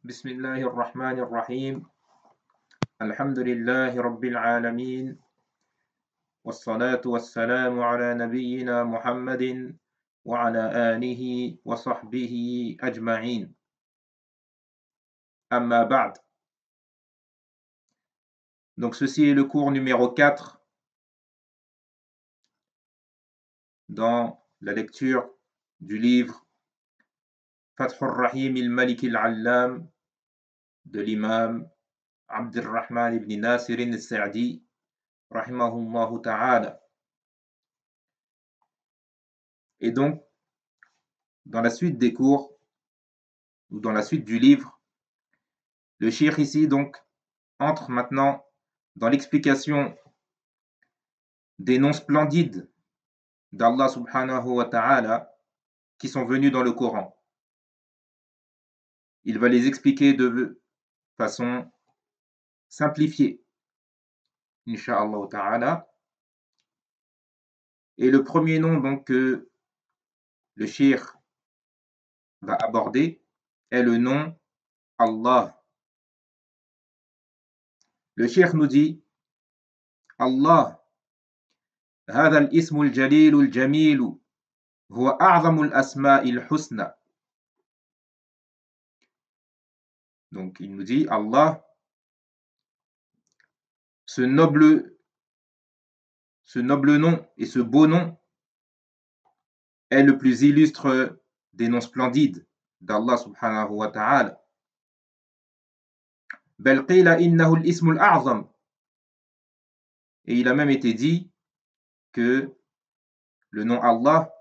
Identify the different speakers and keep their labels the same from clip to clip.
Speaker 1: بسم الله الرحمن الرحيم الحمد لله رب العالمين والصلاة والسلام على نبينا محمد وعلى آله وصحبه أجمعين أما بعد. Donc ceci est le cours numéro 4 dans la lecture du livre Fathur Rahim al-Malik al-Allam de l'imam Abdurrahman ibn Nasir al-Sa'di rahimahullah ta'ala. Et donc, dans la suite des cours, ou dans la suite du livre, le cheikh ici donc entre maintenant dans l'explication des noms splendides d'Allah subhanahu wa ta'ala qui sont venus dans le Coran. Il va les expliquer de façon simplifiée, incha'Allah ta'ala. Et le premier nom donc que le cheikh va aborder est le nom Allah. Le cheikh nous dit Allah, هذا الاسم الجليل الجميل هو أعظم الأسماء الحسنى. Donc il nous dit Allah, ce noble nom et ce beau nom est le plus illustre des noms splendides d'Allah subhanahu wa ta'ala. بل قيل إنه الاسم الأعظم. Et il a même été dit que le nom Allah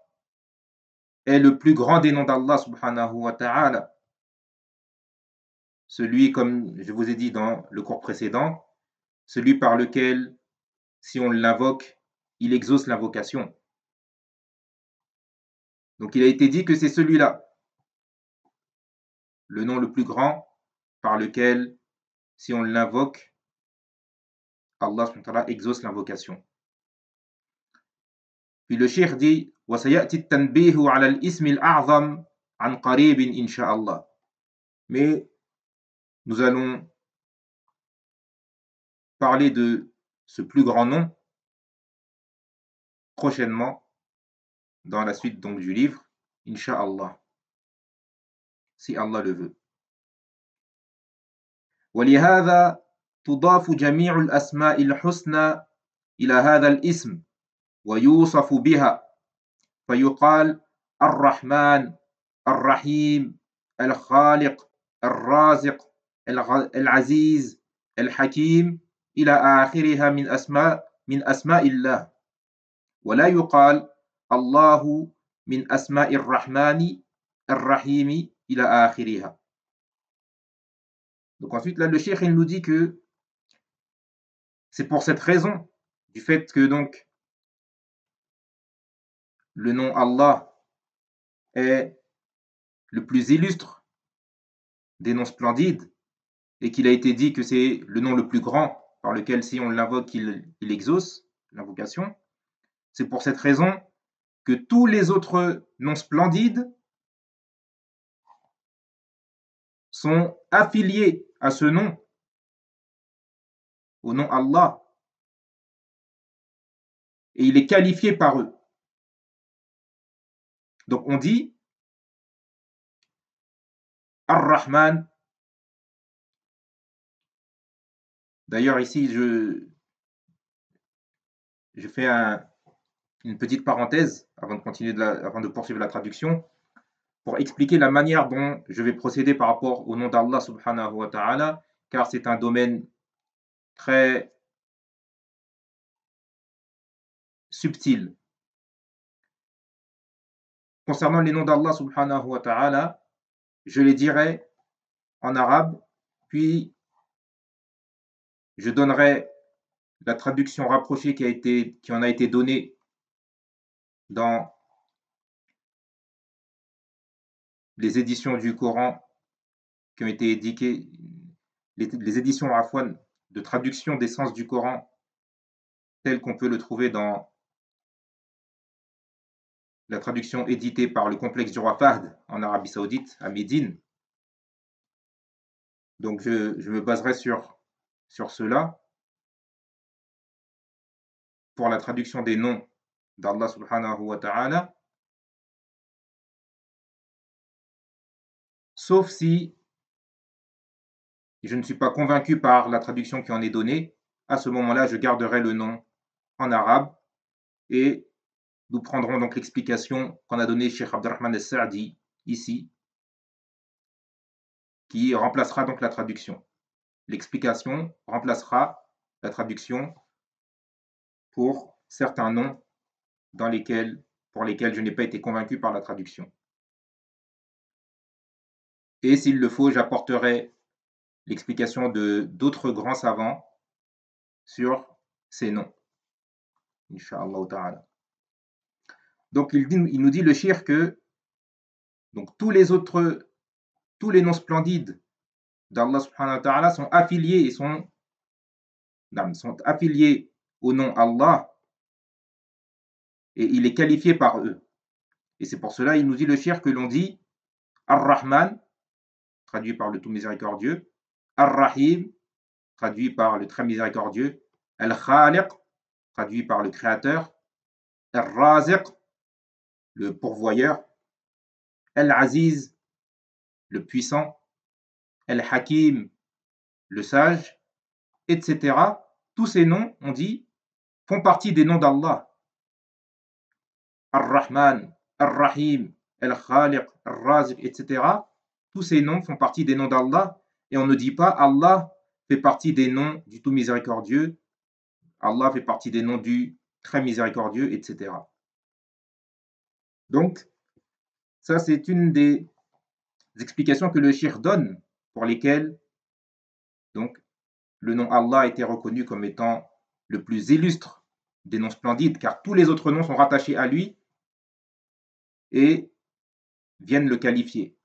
Speaker 1: est le plus grand des noms d'Allah subhanahu wa ta'ala. Celui, comme je vous ai dit dans le cours précédent, celui par lequel, si on l'invoque, il exauce l'invocation. Donc il a été dit que c'est celui-là, le nom le plus grand par lequel, si on l'invoque, Allah subhanahu wa ta'ala exauce l'invocation. Puis le cheikh dit وَسَيَأْتِ التَّنْبِيهُ عَلَى الْإِسْمِ الْأَعْظَمِ عَنْ قَرِيبٍ إِنْ شَاءَ اللَّهِ. Mais nous allons parler de ce plus grand nom prochainement dans la suite donc du livre, incha'Allah, si Allah le veut. ولهذا تضاف جميع الأسماء الحسنى إلى هذا الاسم ويوصف بها فيقال الرحمن الرحيم الخالق الرازق العزيز الحكيم إلى آخرها من أسماء الله ولا يقال الله من أسماء الرحمن الرحيم إلى آخرها. Donc ensuite là le cheikh il nous dit que c'est pour cette raison du fait que donc le nom Allah est le plus illustre des noms splendides et qu'il a été dit que c'est le nom le plus grand par lequel si on l'invoque il exauce l'invocation. C'est pour cette raison que tous les autres noms splendides sont affiliés à ce nom, au nom Allah, et il est qualifié par eux. Donc on dit Ar-Rahman. D'ailleurs ici je fais une petite parenthèse avant de poursuivre la traduction pour expliquer la manière dont je vais procéder par rapport au nom d'Allah subhanahu wa ta'ala, car c'est un domaine très subtil. Concernant les noms d'Allah subhanahu wa ta'ala, je les dirai en arabe, puis je donnerai la traduction rapprochée qui en a été donnée dans les éditions du Coran qui ont été éditées, les éditions Afwan de traduction des sens du Coran tel qu'on peut le trouver dans la traduction éditée par le complexe du roi Fahd en Arabie Saoudite, à Médine. Donc je me baserai sur cela pour la traduction des noms d'Allah subhanahu wa ta'ala, sauf si je ne suis pas convaincu par la traduction qui en est donnée. À ce moment-là, je garderai le nom en arabe et nous prendrons donc l'explication qu'en a donnée Cheikh Abdurrahman al-Sa'di ici, qui remplacera donc la traduction. L'explication remplacera la traduction pour certains noms pour lesquels je n'ai pas été convaincu par la traduction. Et s'il le faut, j'apporterai l'explication de d'autres grands savants sur ces noms. Inch'Allah ta'ala. Donc il nous dit le shir que donc tous les noms splendides d'Allah subhanahu wa ta'ala sont affiliés sont affiliés au nom Allah et il est qualifié par eux. Et c'est pour cela il nous dit le shir que l'on dit Ar-Rahman, traduit par le tout miséricordieux, Ar-Rahim, traduit par le très miséricordieux, Al-Khaliq, traduit par le créateur, Ar-Raziq, le pourvoyeur, Al-Aziz, le puissant, Al-Hakim, le sage, etc. Tous ces noms, on dit, font partie des noms d'Allah. Ar-Rahman, Ar-Rahim, Al-Khaliq, Ar-Raziq, etc. Tous ces noms font partie des noms d'Allah et on ne dit pas Allah fait partie des noms du tout miséricordieux, Allah fait partie des noms du très miséricordieux, etc. Donc, ça c'est une des explications que le shir donne pour lesquelles donc, le nom Allah a été reconnu comme étant le plus illustre des noms splendides, car tous les autres noms sont rattachés à lui et viennent le qualifier.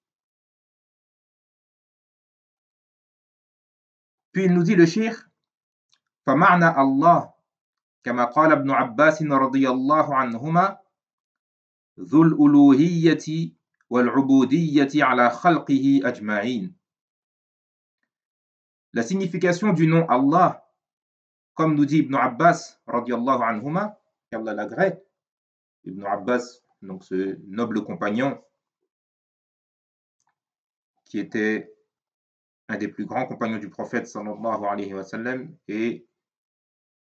Speaker 1: Puis il nous dit le shir, فمعنى الله كما قال ابن عباس رضي الله عنهما ذو الألوهية والعبودية على خلقه أجمعين. La signification du nom Allah, comme nous dit Ibn Abbas radiyallahu anhuma, qu'Allah l'agrée, Ibn Abbas, donc ce noble compagnon qui était un des plus grands compagnons du prophète sallallahu alayhi wa sallam et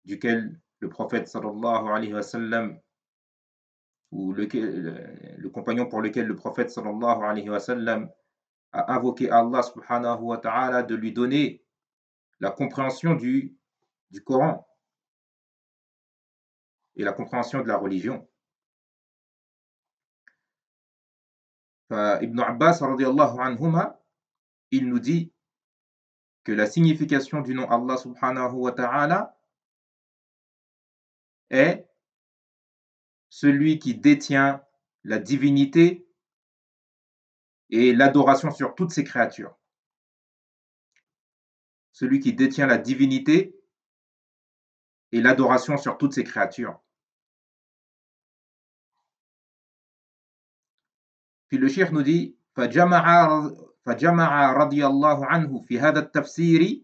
Speaker 1: duquel le prophète sallallahu alayhi wa sallam ou le compagnon pour lequel le prophète sallallahu alayhi wa sallam a invoqué Allah subhanahu wa ta'ala de lui donner la compréhension du Coran et la compréhension de la religion. Ibn Abbas radiyallahu anhuma, il nous dit que la signification du nom Allah subhanahu wa ta'ala est celui qui détient la divinité et l'adoration sur toutes ses créatures. Celui qui détient la divinité et l'adoration sur toutes ses créatures. Puis le cheikh nous dit فجمع رضي الله عنه في هذا التفسير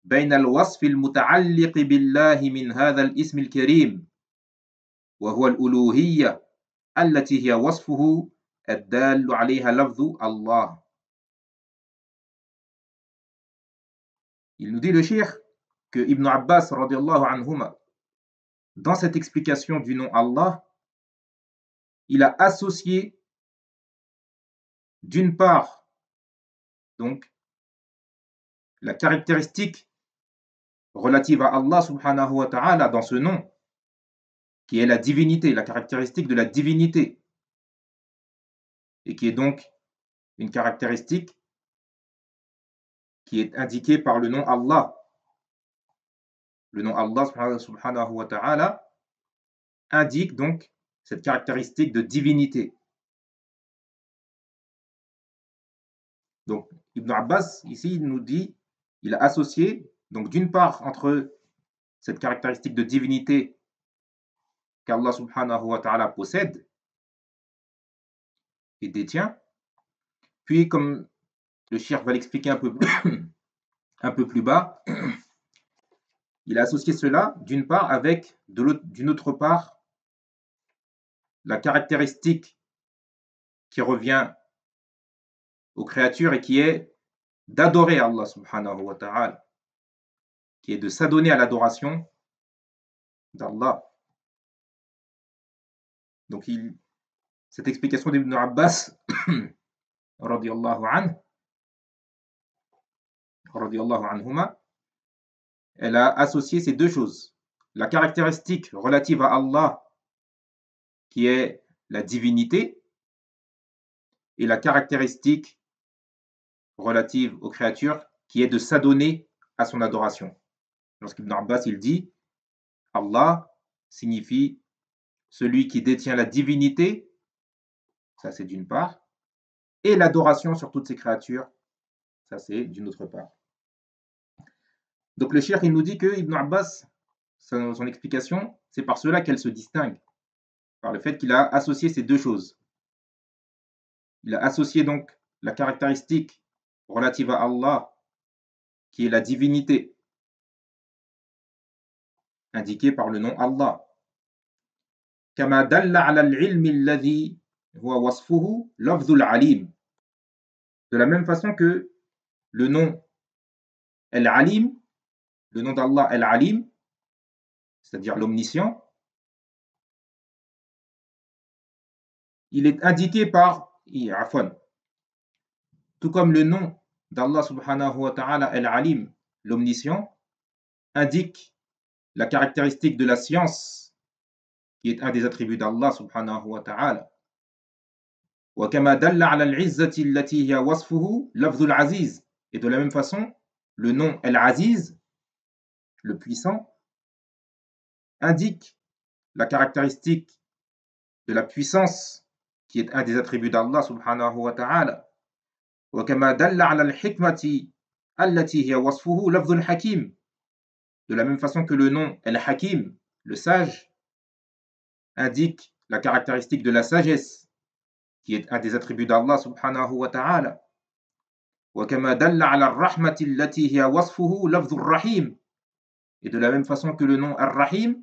Speaker 1: بين الوصف المتعلق بالله من هذا الاسم الكريم وهو الألوهية التي هي وصفه الدال عليها لفظ الله. Il nous dit le cheikh que Ibn Abbas radiallahu anhuma, dans cette explication du nom Allah, il a associé d'une part donc la caractéristique relative à Allah subhanahu wa ta'ala dans ce nom, qui est la divinité, la caractéristique de la divinité, et qui est donc une caractéristique qui est indiquée par le nom Allah. Le nom Allah subhanahu wa ta'ala indique donc cette caractéristique de divinité. Donc, Ibn Abbas, ici, il nous dit, il a associé, donc d'une part, entre cette caractéristique de divinité qu'Allah subhanahu wa ta'ala possède et détient, puis comme le cheikh va l'expliquer un peu un peu plus bas, il a associé cela d'une part avec, d'une autre part, la caractéristique qui revient aux créatures et qui est d'adorer Allah subhanahu wa ta'ala, qui est de s'adonner à l'adoration d'Allah. Donc cette explication d'Ibn Abbas, radiyallahu anhuma, elle a associé ces deux choses. La caractéristique relative à Allah, qui est la divinité, et la caractéristique relative aux créatures, qui est de s'adonner à son adoration. Lorsqu'Ibn Abbas il dit Allah signifie celui qui détient la divinité, ça c'est d'une part, et l'adoration sur toutes ces créatures, ça c'est d'une autre part. Donc le cheikh il nous dit que Ibn Abbas, son explication, c'est par cela qu'elle se distingue, par le fait qu'il a associé ces deux choses. Il a associé donc la caractéristique relative à Allah, qui est la divinité, indiquée par le nom Allah. كما دل على العلم الذي هو وصفه لفظ العليم. De la même façon que le nom Al-Alim, le nom d'Allah Al-Alim, c'est-à-dire l'omniscient, il est indiqué par tout comme le nom d'Allah subhanahu wa ta'ala Al-Alim, l'omniscient, indique la caractéristique de la science, qui est un des attributs d'Allah subhanahu wa ta'ala. وكما دل على العزة التي هي وصفه لفظ العزيز. Et de la même façon, le nom Al-Aziz, le puissant, indique la caractéristique de la puissance qui est un des attributs d'Allah subhanahu wa ta'ala. وكما دل على الحكمة التي هي وصفه لفظ الحكيم. De la même façon que le nom Al-Hakim, le sage, indique la caractéristique de la sagesse qui est un des attributs d'Allah subhanahu wa ta'ala. وكما دل على الرحمة التي هي وصفه لفظ الرحيم. Et de la même façon que le nom Ar-Rahim,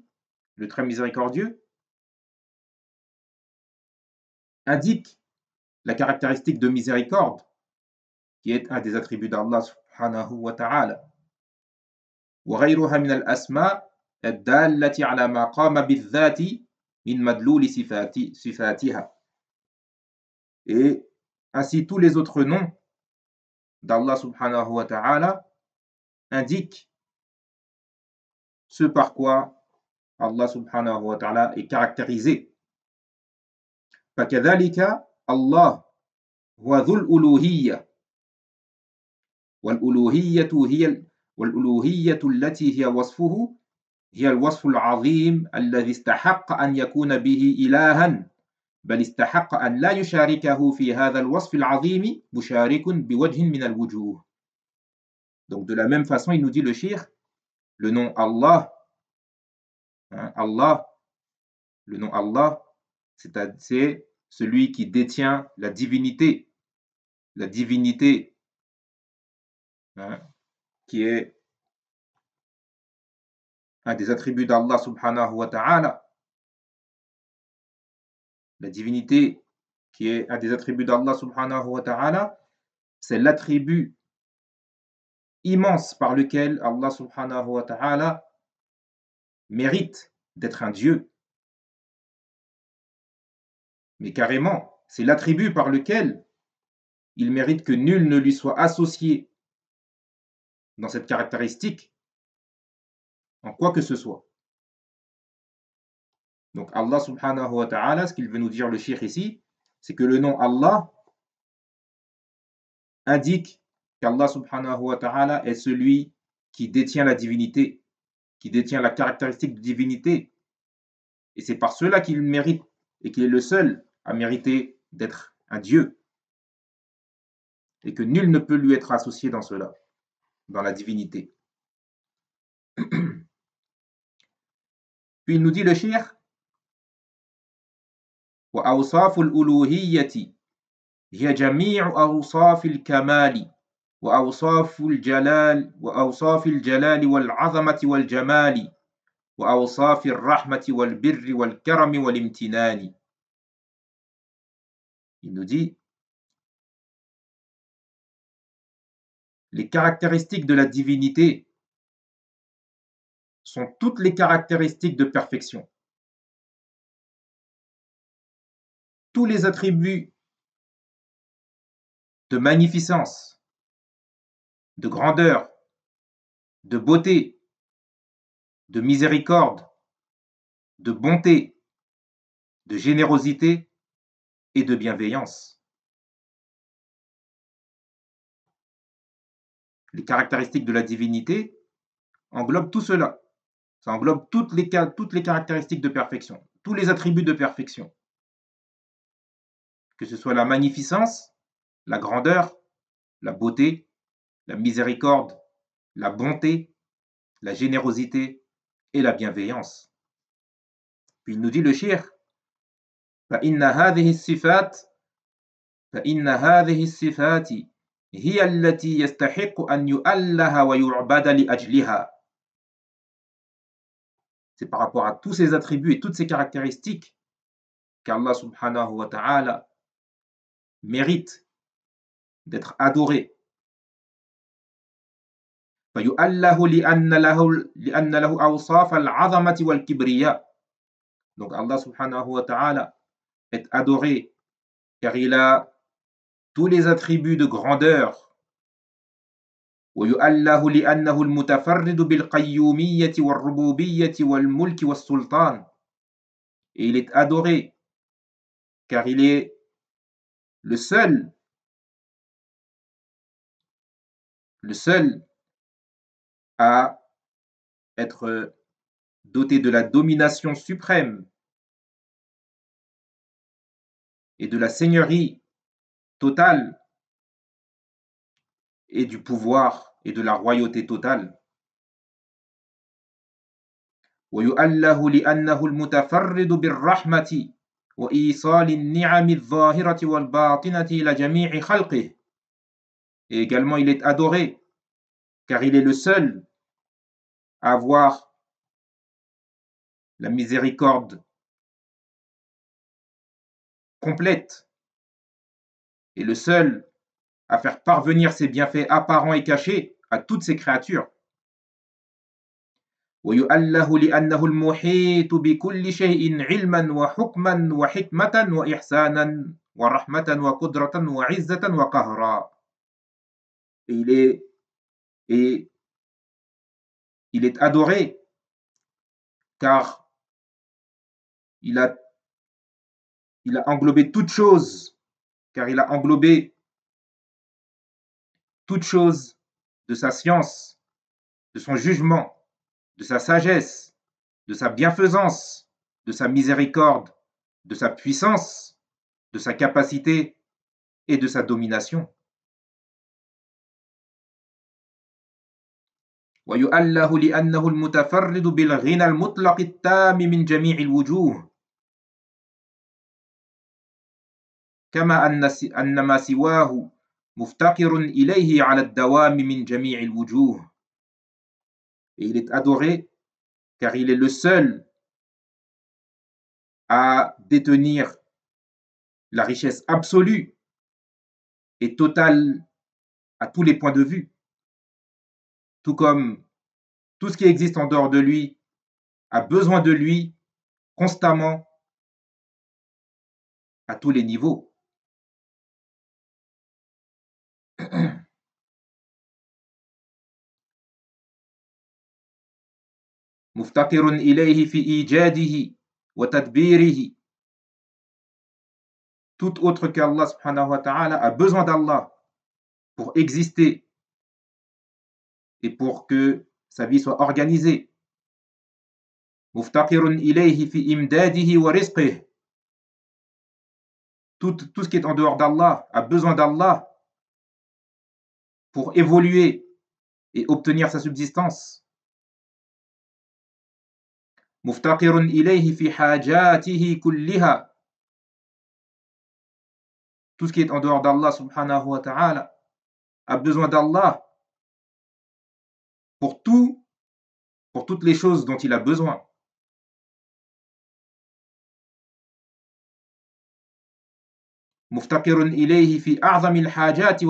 Speaker 1: le très miséricordieux, indique la caractéristique de miséricorde qui est un des attributs d'Allah subhanahu wa ta'ala. وغيرها من الأسماء الدالة على ما قام بالذات من مدلول صفاتها. Et ainsi tous les autres noms d'Allah subhanahu wa ta'ala indiquent ce par quoi Allah subhanahu wa ta'ala est caractérisé. فكذلك الله هو ذو الألوهية والألوهية التي هي وصفه هي الوصف العظيم الذي استحق أن يكون به إلها بل استحق أن لا يشاركه في هذا الوصف العظيم مشارك بوجه من الوجوه. Donc de la même façon, il nous dit le cheikh, le nom Allah, Allah, le nom Allah, c'est celui qui détient la divinité, qui est un des attributs d'Allah subhanahu wa ta'ala. La divinité qui est un des attributs d'Allah subhanahu wa ta'ala, c'est l'attribut immense par lequel Allah subhanahu wa ta'ala mérite d'être un Dieu. Mais carrément, c'est l'attribut par lequel il mérite que nul ne lui soit associé dans cette caractéristique, en quoi que ce soit. Donc Allah subhanahu wa ta'ala, ce qu'il veut nous dire le cheikh ici, c'est que le nom Allah indique qu'Allah subhanahu wa ta'ala est celui qui détient la divinité, qui détient la caractéristique de divinité. Et c'est par cela qu'il mérite et qu'il est le seul à mériter d'être un Dieu. Et que nul ne peut lui être associé dans cela, dans la divinité. Puis il nous dit le cheikh, وأوصاف الألوهية هي جميع أوصاف الكمال وأوصاف الجلال والعظمة والجمال وأوصاف الرحمة والبر والكرم والامتنان. Il nous dit les caractéristiques de la divinité sont toutes les caractéristiques de perfection. Tous les attributs de magnificence, de grandeur, de beauté, de miséricorde, de bonté, de générosité et de bienveillance. Les caractéristiques de la divinité englobent tout cela. Ça englobe toutes les caractéristiques de perfection, tous les attributs de perfection. Que ce soit la magnificence, la grandeur, la beauté, la miséricorde, la bonté, la générosité et la bienveillance. Puis il nous dit le shir, فإن هذه الصفات هي التي يستحق أن يؤله ويعبد لأجلها. C'est par rapport à tous ces attributs et toutes ces caractéristiques qu'Allah subhanahu wa ta'ala mérite d'être adoré. فيؤله لأن له أوصاف العظمة والكبرياء. Donc Allah subhanahu wa ta'ala est adoré car il a tous les attributs de grandeur. ويؤله لأنه المتفرد بالقيومية والربوبية والملك والسلطان. Et il est adoré car il est le seul à être doté de la domination suprême et de la seigneurie totale et du pouvoir et de la royauté totale. ويؤله لأنه المتفرد بالرحمة وإيصال النعم الظاهرة والباطنة إلى جميع خلقه. Et également il est adoré car il est le seul à avoir la miséricorde complète et le seul à faire parvenir ses bienfaits apparents et cachés à toutes ses créatures. ويؤله لأنه المحيط بكل شيء علما وحكما وحكمة وإحسانا ورحمة وقدرة وعزة وقهرا. Et il est adoré car il a englobé toute chose, car il a englobé toute chose de sa science, de son jugement, de sa sagesse, de sa bienfaisance, de sa miséricorde, de sa puissance, de sa capacité et de sa domination. ويؤله لأنه المتفرد بالغنى المطلق التام من جميع الوجوه كما أن ما سواه مفتقر إليه على الدوام من جميع الوجوه. Et il est adoré car il est le seul à détenir la richesse absolue et totale à tous les points de vue, tout comme tout ce qui existe en dehors de lui a besoin de lui constamment à tous les niveaux. مفتقر إليه في إيجاده وتدبيره. Tout autre qu'Allah subhanahu wa ta'ala a besoin d'Allah pour exister et pour que sa vie soit organisée. مفتقر إليه في إمداده ورزقه. Tout ce qui est en dehors d'Allah a besoin d'Allah pour évoluer et obtenir sa subsistance. مفتقر إليه في حاجاته كلها. Tout ce qui est en dehors d'Allah subhanahu wa ta'ala a besoin d'Allah pour tout, pour toutes les choses dont il a besoin. مفتقر إليه في أعظم الحاجات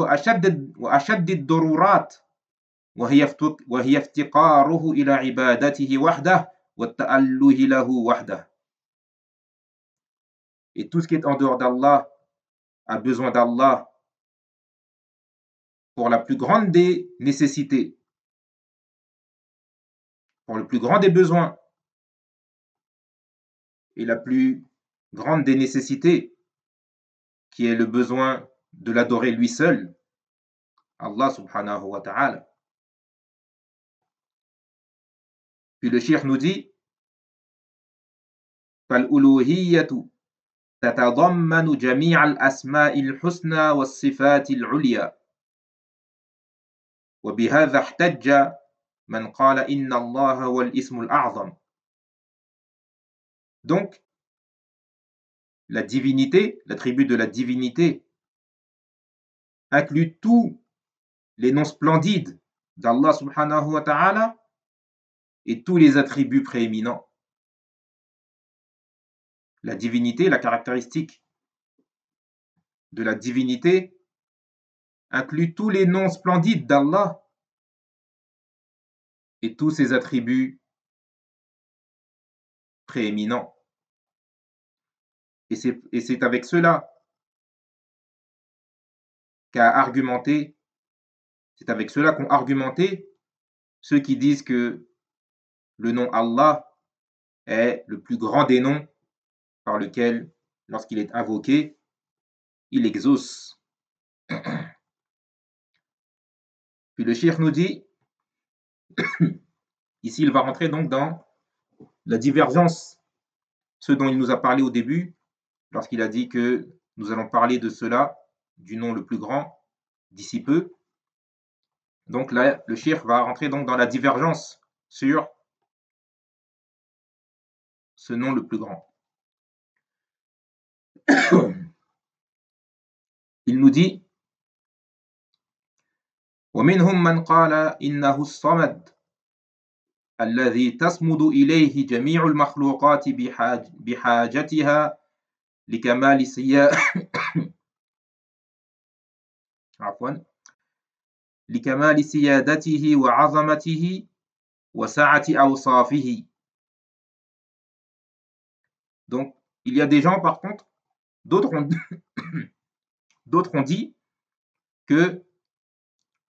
Speaker 1: وأشد الضرورات وهي افتقاره إلى عبادته وحده والتأله له وحده. Et tout ce qui est en dehors d'Allah a besoin d'Allah pour la plus grande des nécessités, pour le plus grand des besoins et la plus grande des nécessités, qui est le besoin de l'adorer lui seul, Allah subhanahu wa ta'ala. Puis le cheikh nous dit فالألوهية تتضمن جميع الأسماء الحسنى والصفات العليا وبهذا احتج من قال إن الله هو الاسم الأعظم. Donc, la divinité, l'attribut de la divinité, inclut tous les noms splendides d'Allah subhanahu wa ta'ala et tous les attributs prééminents. La divinité, la caractéristique de la divinité, inclut tous les noms splendides d'Allah et tous ses attributs prééminents. Et c'est avec cela c'est avec cela qu'ont argumenté ceux qui disent que le nom Allah est le plus grand des noms par lequel, lorsqu'il est invoqué, il exauce. Puis le cheikh nous dit, ici il va rentrer donc dans la divergence, ce dont il nous a parlé au début, lorsqu'il a dit que nous allons parler de cela, du nom le plus grand, d'ici peu. Donc là, le cheikh va rentrer donc dans la divergence sur ce nom le plus grand. Il nous dit ومنهم من قال إنه الصمد الذي تصمد إليه جميع المخلوقات بحاجتها لكمال لكمال سيادته وعظمته وسعة أوصافه. Donc, il y a des gens, par contre, d'autres ont dit que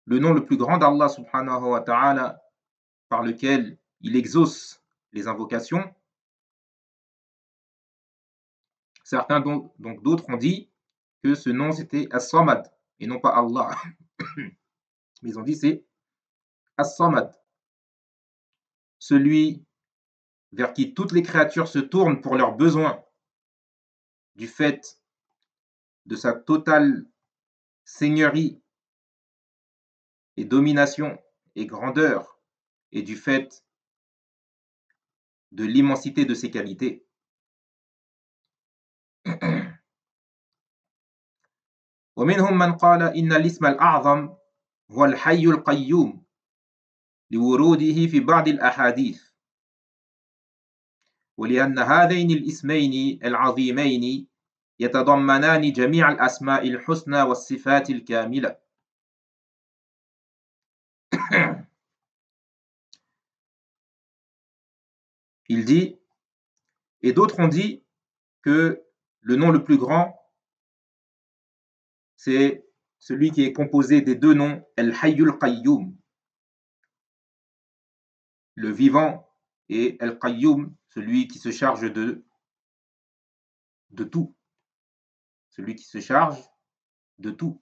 Speaker 1: le nom le plus grand d'Allah subhanahu wa ta'ala, par lequel il exauce les invocations, certains donc d'autres ont dit que ce nom c'était As-Samad et non pas Allah. Mais ils ont dit c'est As-Samad, celui vers qui toutes les créatures se tournent pour leurs besoins, du fait de sa totale seigneurie et domination et grandeur, et du fait de l'immensité de ses qualités. ومنهم من قال إن الاسم الأعظم هو الحي القيوم لوروده في بعض الأحاديث ولأن هذين الاسمين العظيمين يتضمنان جميع الأسماء الحسنى والصفات الكاملة. Il dit, et d'autres ont dit que le nom le plus grand, c'est celui qui est composé des deux noms, Al-Hayyul Qayyum, le vivant, et Al-Qayyum, celui qui se charge de tout. Celui qui se charge de tout.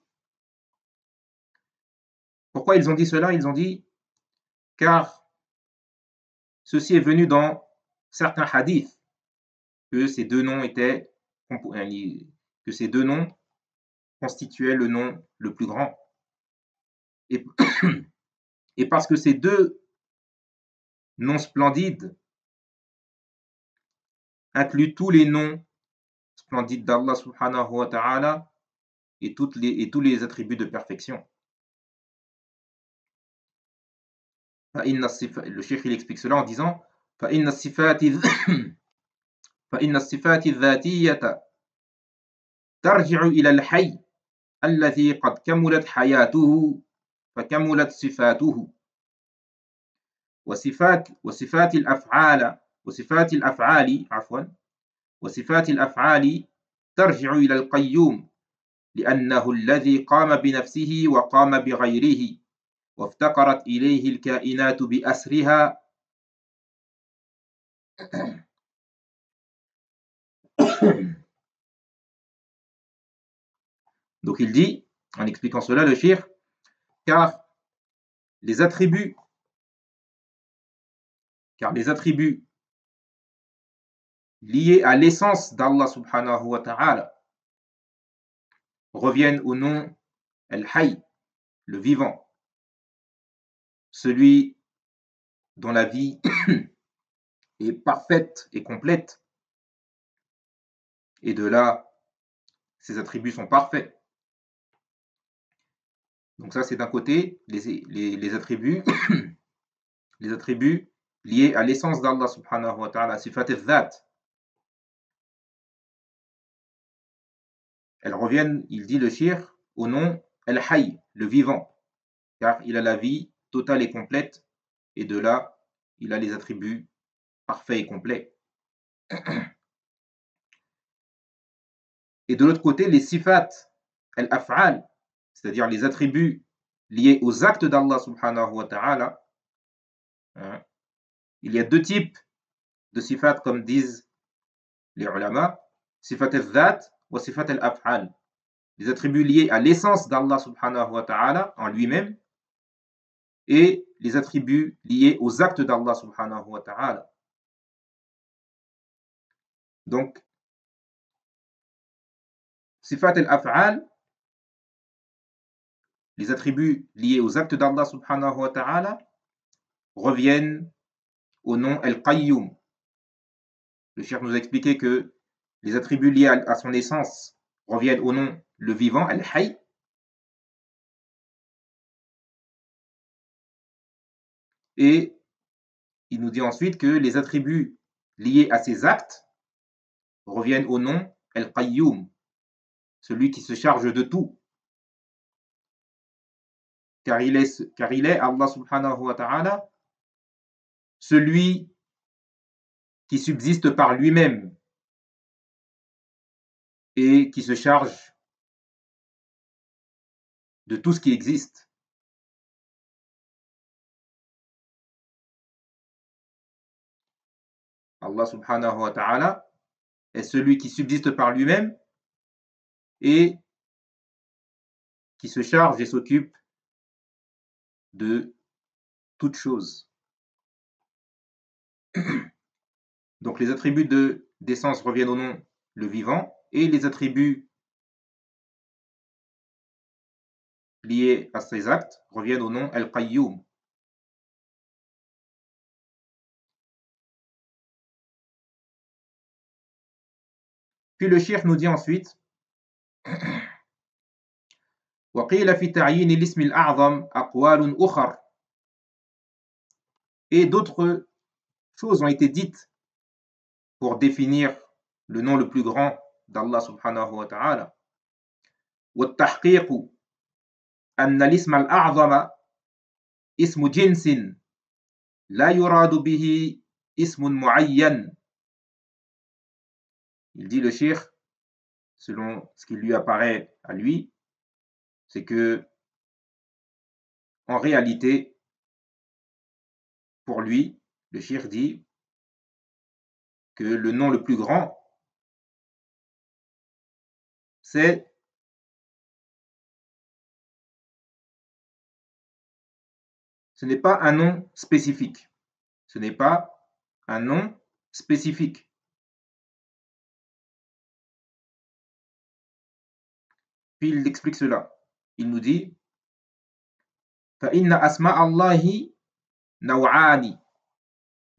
Speaker 1: Pourquoi ils ont dit cela? Ils ont dit, car ceci est venu dans certains hadiths, que ces deux noms constituaient le nom le plus grand. Et parce que ces deux noms splendides incluent tous les noms splendides d'Allah subhanahu wa ta'ala et tous les attributs de perfection. Le cheikh il explique cela en disant فإن الصفات فإن الصفات الذاتية ترجع إلى الحي الذي قد كملت حياته فكملت صفاته وصفات الأفعال ترجع إلى القيوم لأنه الذي قام بنفسه وقام بغيره وافتقرت إليه الكائنات بأسرها. Donc il dit, en expliquant cela, le cheikh, car les attributs liés à l'essence d'Allah subhanahu wa ta'ala reviennent au nom Al-Hayy, le vivant, celui dont la vie est parfaite et complète, et de là, ses attributs sont parfaits. Donc ça, c'est d'un côté les attributs, les attributs liés à l'essence d'Allah subhanahu wa ta'ala, sifat al-dhat. Elles reviennent, il dit le shir, au nom Al-Hayy, le vivant, car il a la vie totale et complète, et de là, il a les attributs parfaits et complets. Et de l'autre côté, les sifat al-af'al, c'est-à-dire les attributs liés aux actes d'Allah subhanahu wa ta'ala, hein, il y a deux types de sifat, comme disent les ulama, sifat al-dhat wa sifat al-af'al. Les attributs liés à l'essence d'Allah subhanahu wa ta'ala en lui-même et les attributs liés aux actes d'Allah subhanahu wa ta'ala. Donc, sifat al-af'al, les attributs liés aux actes d'Allah subhanahu wa ta'ala reviennent au nom Al-Qayyum. Le cheikh nous a expliqué que les attributs liés à son essence reviennent au nom le vivant, Al-Hayy. Et il nous dit ensuite que les attributs liés à ses actes reviennent au nom Al-Qayyum, celui qui se charge de tout. Car il est Allah subhanahu wa ta'ala, celui qui subsiste par lui-même et qui se charge de tout ce qui existe. Allah subhanahu wa ta'ala est celui qui subsiste par lui-même et qui se charge et s'occupe de toute chose. Donc les attributs d'essence reviennent au nom le vivant et les attributs liés à ses actes reviennent au nom Al-Qayyum. Puis le cheikh nous dit ensuite وقيل في تعيين الاسم الأعظم أقوال أخر. Et d'autres choses ont été dites pour définir le nom le plus grand d'Allah subhanahu wa ta'ala. والتحقيق أن الاسم الأعظم اسم جنس لا يراد به اسم معين. Il dit le cheikh, selon ce qui lui apparaît à lui, c'est que en réalité, pour lui, le cheikh dit que le nom le plus grand, ce n'est pas un nom spécifique. Ce n'est pas un nom spécifique. Puis il explique cela. Il nous dit فَإِنَّ أَسْمَاءَ اللَّهِ نَوْعَانِ.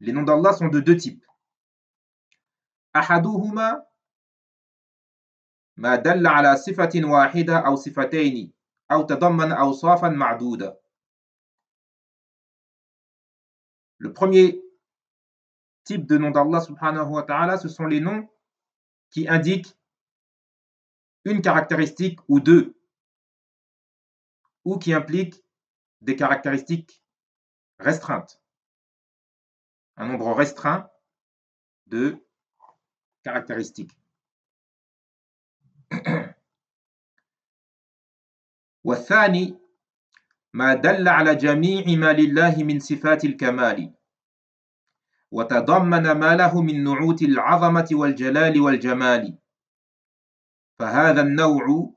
Speaker 1: Les noms d'Allah sont de deux types. أحدهما ما دل على صفة واحدة أو صفتين أو تضمن أوصافا معدودة. Le premier type de nom d'Allah subhanahu wa ta'ala, ce sont les noms qui indiquent une caractéristique ou deux, ou qui impliquent des caractéristiques restreintes, un nombre restreint de caractéristiques. والثاني ما دل على جميع ما لله من صفات الكمال وتضمن ما له من نعوت العظمة والجلال والجمال فهذا النوع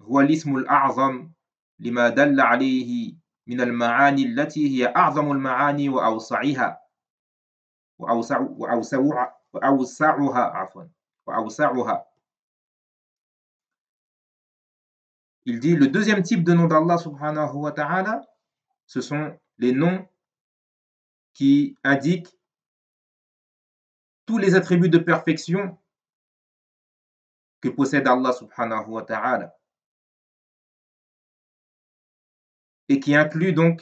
Speaker 1: هو الاسم الأعظم لما دل عليه من المعاني التي هي أعظم المعاني وأوسعها وأوسعها. Il dit le deuxième type de nom d'Allah subhanahu wa ta'ala, ce sont les noms qui indiquent tous les attributs de perfection que possède Allah subhanahu wa ta'ala et qui inclut donc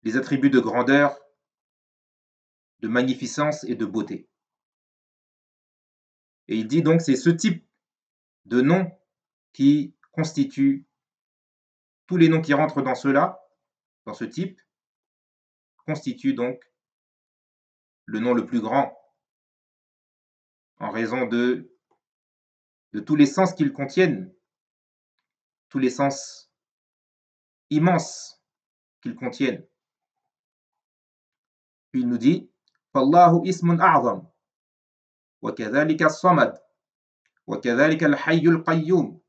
Speaker 1: les attributs de grandeur, de magnificence et de beauté. Et il dit donc c'est ce type de nom qui constitue tous les noms qui rentrent dans cela, dans ce type, constituent donc le nom le plus grand en raison de tous les sens qu'ils contiennent, tous les sens immenses qu'ils contiennent. Puis il nous dit فالله اسم أعظم وكذلك الصمد وكذلك الحي القيوم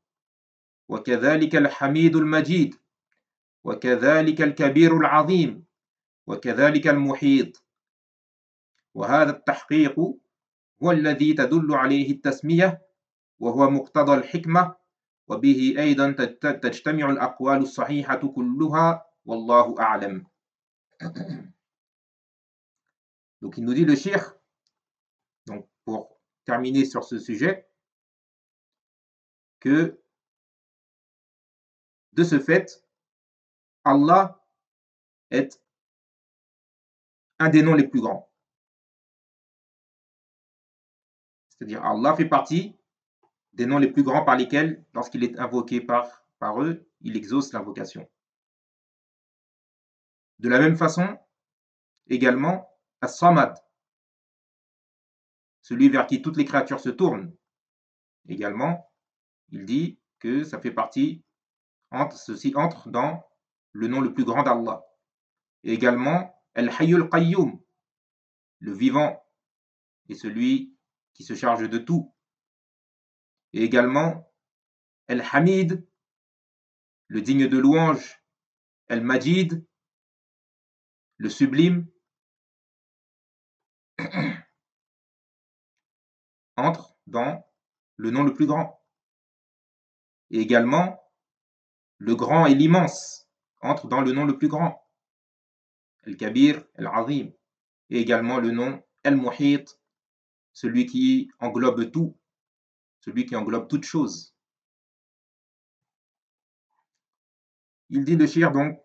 Speaker 1: وكذلك الحميد المجيد وكذلك الكبير العظيم وكذلك المحيط وهذا التحقيق هو الذي تدل عليه التسمية وهو مقتضى الحكمة وبه أيضا تجتمع الأقوال الصحيحة كلها والله أعلم. Donc il nous dit le cheikh, donc pour terminer sur ce sujet, que de ce fait, Allah est un des noms les plus grands. C'est-à-dire Allah fait partie des noms les plus grands par lesquels, lorsqu'il est invoqué par eux, il exauce l'invocation. De la même façon, également, As-Samad, celui vers qui toutes les créatures se tournent. Également, il dit que ça fait partie, ceci entre dans le nom le plus grand d'Allah. Et également, Al-Hayyul Qayyum, le vivant et celui qui se charge de tout. Et également, Al-Hamid, le digne de louange, Al-Majid, le sublime, entre dans le nom le plus grand. Et également, le grand et l'immense entre dans le nom le plus grand, Al-Kabir, Al-Azim. Et également le nom Al-Muhit, celui qui englobe tout, celui qui englobe toute chose. Il dit le shir donc,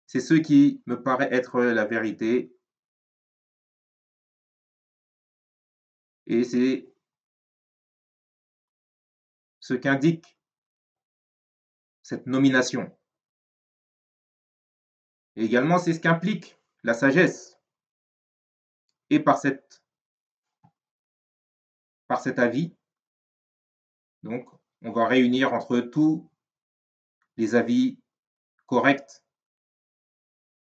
Speaker 1: c'est ce qui me paraît être la vérité. Et c'est ce qu'indique cette nomination. Et également, c'est ce qu'implique la sagesse. Et par cet avis, donc, on va réunir entre tous les avis corrects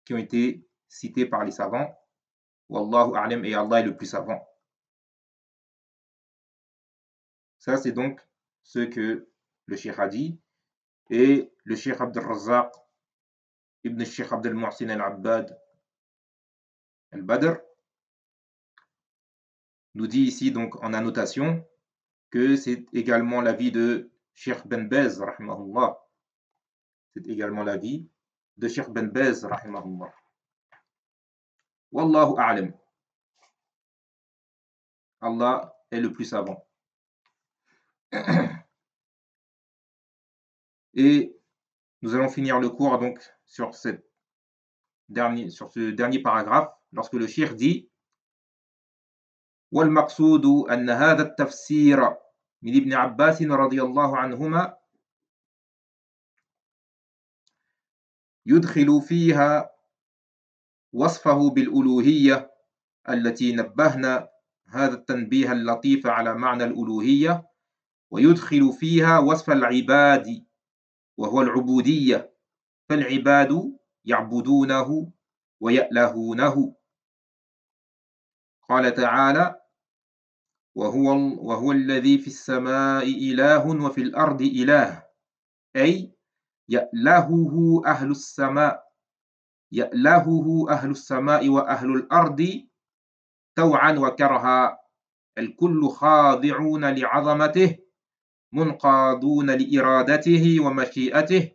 Speaker 1: qui ont été cités par les savants. Wallahu a'lam, et Allah est le plus savant. Ça, c'est donc ce que le Cheikh a dit. Et le Cheikh Abd al-Razzaq ibn Cheikh Abd al-Muhsin al-Abbad al-Badr nous dit ici donc en annotation que c'est également l'avis de Cheikh Ben Baz rahimahullah. C'est également l'avis de Cheikh Ben Baz rahimahullah. Wallahu a'lam. Allah est le plus savant. Et nous allons finir le cours donc sur ce dernier paragraphe lorsque le shir dit والمقصود أن هذا التفسير من ابن عباس رضي الله عنهما يدخل فيها وصفه بالألوهية التي نبهنا هذا التنبيه اللطيف على معنى الألوهية ويدخل فيها وصف العباد وهو العبودية فالعباد يعبدونه ويألهونه قال تعالى وهو الذي في السماء إله وفي الأرض إله أي يألهه أهل السماء وأهل الأرض طوعا وكرها الكل خاضعون لعظمته منقادون لإرادته ومشيئته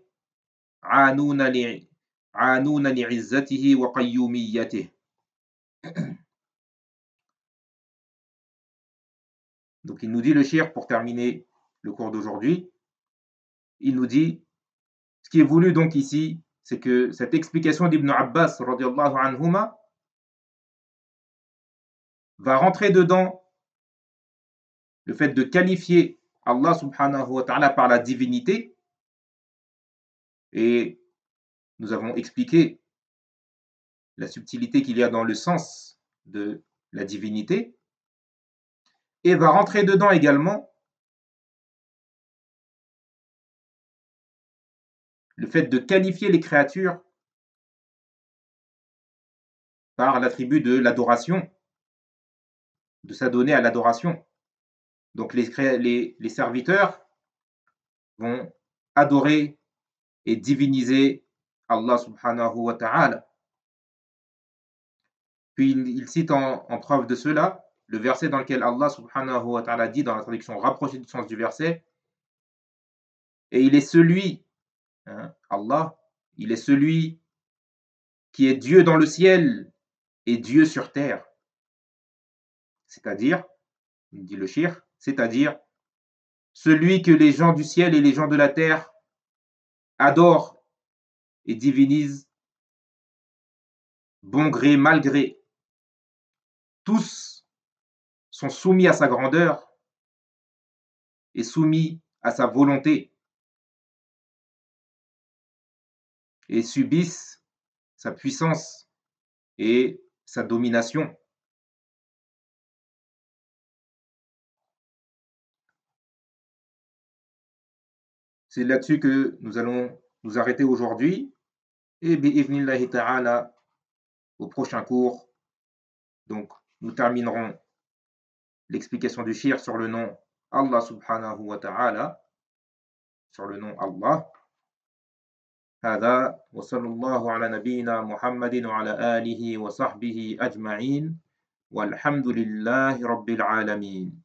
Speaker 1: عانون لعزته وقيوميته. Donc il nous dit le shir pour terminer le cours d'aujourd'hui, il nous dit ce qui est voulu donc ici, c'est que cette explication d'Ibn Abbas radiallahu anhuma va rentrer dedans le fait de qualifier Allah subhanahu wa ta'ala par la divinité, et nous avons expliqué la subtilité qu'il y a dans le sens de la divinité, et va rentrer dedans également le fait de qualifier les créatures par l'attribut de l'adoration, de s'adonner à l'adoration. Donc les serviteurs vont adorer et diviniser Allah subhanahu wa ta'ala. Puis il cite en preuve de cela le verset dans lequel Allah subhanahu wa ta'ala dit, dans la traduction rapprochée du sens du verset, et il est celui, Allah, il est celui qui est Dieu dans le ciel et Dieu sur terre. C'est-à-dire, dit le shir, c'est-à-dire celui que les gens du ciel et les gens de la terre adorent et divinisent bon gré, mal gré. Tous sont soumis à sa grandeur et soumis à sa volonté et subissent sa puissance et sa domination. C'est là-dessus que nous allons nous arrêter aujourd'hui, et bi'idhnillahi ta'ala au prochain cours. Donc nous terminerons l'explication du shir sur le nom Allah subhanahu wa ta'ala, sur le nom Allah. هذا وصلى الله على نبينا محمد وعلى آله وصحبه أجمعين والحمد لله رب العالمين.